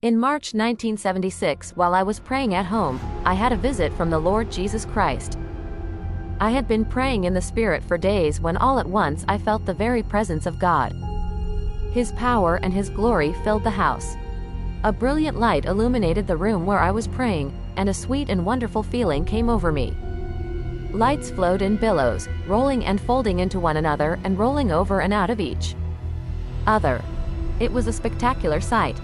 In March 1976, while I was praying at home, I had a visit from the Lord Jesus Christ. I had been praying in the Spirit for days when all at once I felt the very presence of God. His power and His glory filled the house. A brilliant light illuminated the room where I was praying, and a sweet and wonderful feeling came over me. Lights flowed in billows, rolling and folding into one another and rolling over and out of each other. It was a spectacular sight.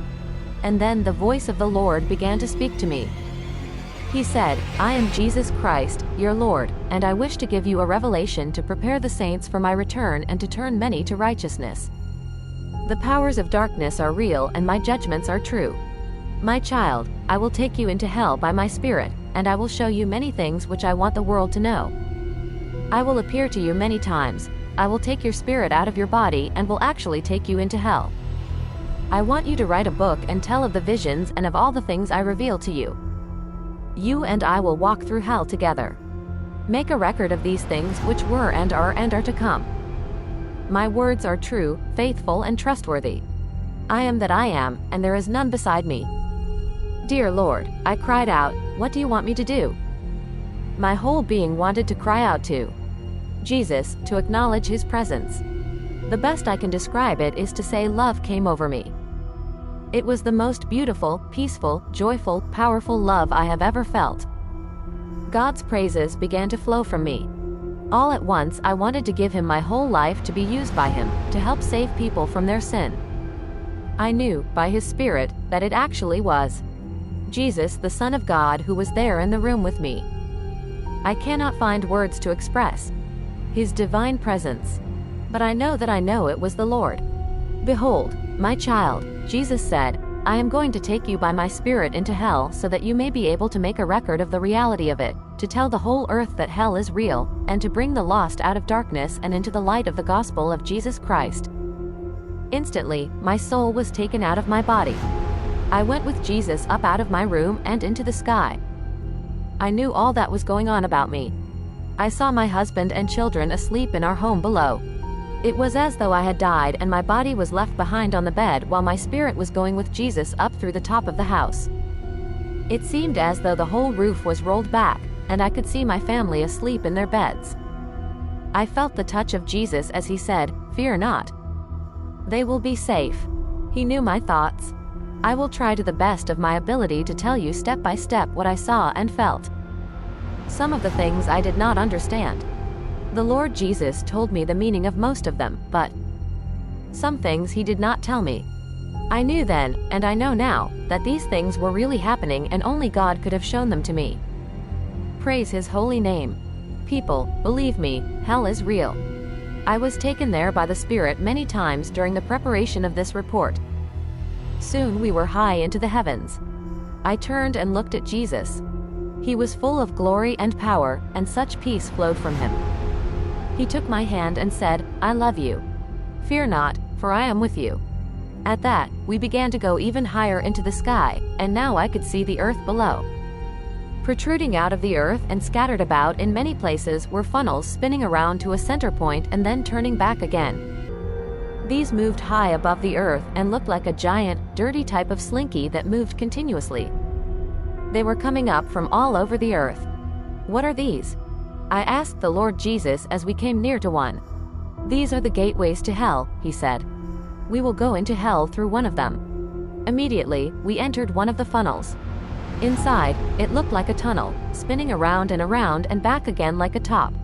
And then the voice of the Lord began to speak to me. He said, "I am Jesus Christ, your Lord, and I wish to give you a revelation to prepare the saints for my return and to turn many to righteousness. The powers of darkness are real and my judgments are true. My child, I will take you into hell by my Spirit, and I will show you many things which I want the world to know. I will appear to you many times. I will take your spirit out of your body and will actually take you into hell. I want you to write a book and tell of the visions and of all the things I reveal to you. You and I will walk through hell together. Make a record of these things which were and are to come. My words are true, faithful and trustworthy. I am that I am, and there is none beside me. Dear Lord," I cried out, "what do you want me to do?" My whole being wanted to cry out to Jesus, to acknowledge His presence. The best I can describe it is to say love came over me. It was the most beautiful, peaceful, joyful, powerful love I have ever felt. God's praises began to flow from me. All at once I wanted to give Him my whole life to be used by Him, to help save people from their sin. I knew, by His Spirit, that it actually was Jesus, the Son of God, who was there in the room with me. I cannot find words to express His divine presence. But I know that I know it was the Lord. "Behold, my child," Jesus said, "I am going to take you by my Spirit into hell so that you may be able to make a record of the reality of it, to tell the whole earth that hell is real, and to bring the lost out of darkness and into the light of the gospel of Jesus Christ." Instantly, my soul was taken out of my body. I went with Jesus up out of my room and into the sky. I knew all that was going on about me. I saw my husband and children asleep in our home below. It was as though I had died and my body was left behind on the bed while my spirit was going with Jesus up through the top of the house. It seemed as though the whole roof was rolled back, and I could see my family asleep in their beds. I felt the touch of Jesus as He said, "Fear not. They will be safe." He knew my thoughts. I will try to the best of my ability to tell you step by step what I saw and felt. Some of the things I did not understand. The Lord Jesus told me the meaning of most of them, but some things He did not tell me. I knew then, and I know now, that these things were really happening and only God could have shown them to me. Praise His holy name. People, believe me, hell is real. I was taken there by the Spirit many times during the preparation of this report. Soon we were high into the heavens. I turned and looked at Jesus. He was full of glory and power, and such peace flowed from Him. He took my hand and said, "I love you. Fear not, for I am with you." At that, we began to go even higher into the sky, and now I could see the earth below. Protruding out of the earth and scattered about in many places were funnels spinning around to a center point and then turning back again. These moved high above the earth and looked like a giant, dirty type of slinky that moved continuously. They were coming up from all over the earth. "What are these?" I asked the Lord Jesus as we came near to one. "These are the gateways to hell," He said. "We will go into hell through one of them." Immediately, we entered one of the funnels. Inside, it looked like a tunnel, spinning around and back again like a top.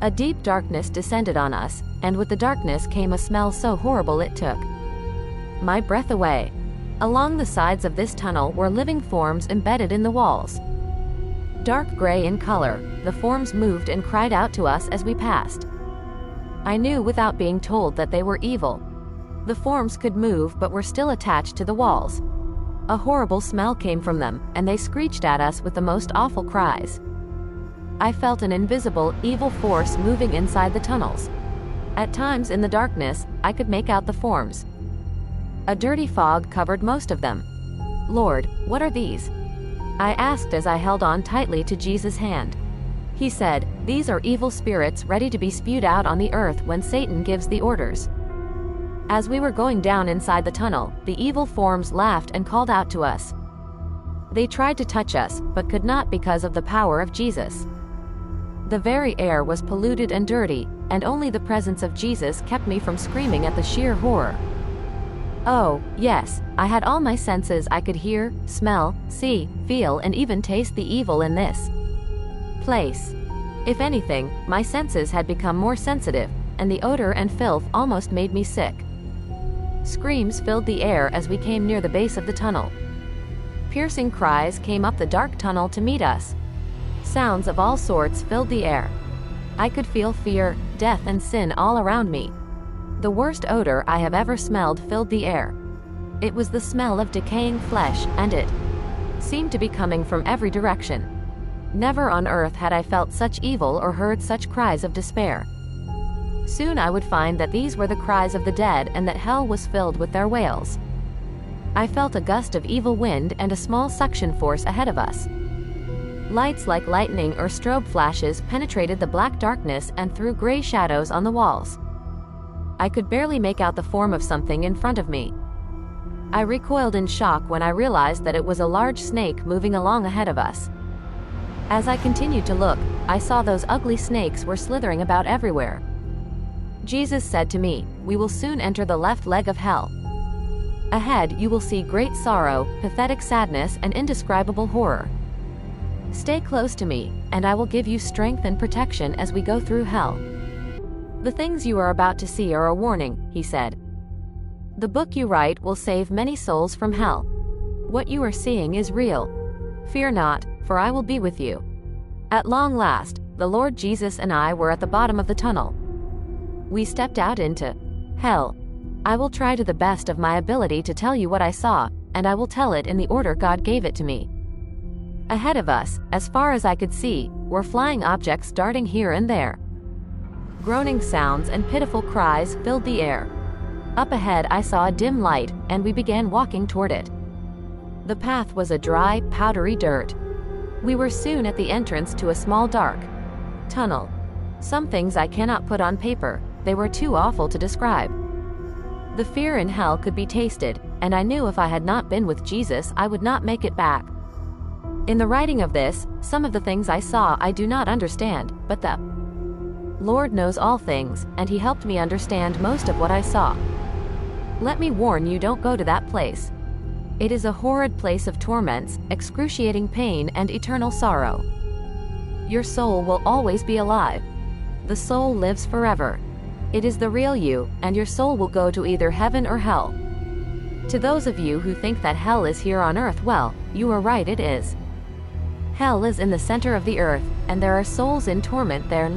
A deep darkness descended on us, and with the darkness came a smell so horrible it took my breath away. Along the sides of this tunnel were living forms embedded in the walls. Dark gray in color, the forms moved and cried out to us as we passed. I knew without being told that they were evil. The forms could move but were still attached to the walls. A horrible smell came from them, and they screeched at us with the most awful cries. I felt an invisible, evil force moving inside the tunnels. At times in the darkness, I could make out the forms. A dirty fog covered most of them. "Lord, what are these?" I asked as I held on tightly to Jesus' hand. He said, "These are evil spirits ready to be spewed out on the earth when Satan gives the orders." As we were going down inside the tunnel, the evil forms laughed and called out to us. They tried to touch us, but could not because of the power of Jesus. The very air was polluted and dirty, and only the presence of Jesus kept me from screaming at the sheer horror. Oh, yes, I had all my senses. I could hear, smell, see, feel, and even taste the evil in this place. If anything, my senses had become more sensitive, and the odor and filth almost made me sick. Screams filled the air as we came near the base of the tunnel. Piercing cries came up the dark tunnel to meet us. Sounds of all sorts filled the air. I could feel fear, death, and sin all around me. The worst odor I have ever smelled filled the air. It was the smell of decaying flesh, and it seemed to be coming from every direction. Never on earth had I felt such evil or heard such cries of despair. Soon I would find that these were the cries of the dead and that hell was filled with their wails. I felt a gust of evil wind and a small suction force ahead of us. Lights like lightning or strobe flashes penetrated the black darkness and threw gray shadows on the walls. I could barely make out the form of something in front of me. I recoiled in shock when I realized that it was a large snake moving along ahead of us. As I continued to look, I saw those ugly snakes were slithering about everywhere. Jesus said to me, "We will soon enter the left leg of hell. Ahead you will see great sorrow, pathetic sadness, and indescribable horror. Stay close to me, and I will give you strength and protection as we go through hell." The things you are about to see are a warning, he said. The book you write will save many souls from hell. What you are seeing is real. Fear not, for I will be with you. At long last, the Lord Jesus and I were at the bottom of the tunnel. We stepped out into hell. I will try to the best of my ability to tell you what I saw, and I will tell it in the order God gave it to me. Ahead of us, as far as I could see, were flying objects darting here and there. Groaning sounds and pitiful cries filled the air. Up ahead I saw a dim light, and we began walking toward it. The path was a dry, powdery dirt. We were soon at the entrance to a small dark tunnel. Some things I cannot put on paper, they were too awful to describe. The fear in hell could be tasted, and I knew if I had not been with Jesus I would not make it back. In the writing of this, some of the things I saw I do not understand, but the Lord knows all things, and He helped me understand most of what I saw. Let me warn you, don't go to that place. It is a horrid place of torments, excruciating pain, and eternal sorrow. Your soul will always be alive. The soul lives forever. It is the real you, and your soul will go to either heaven or hell. To those of you who think that hell is here on earth, well, you are right, it is. Hell is in the center of the earth, and there are souls in torment there.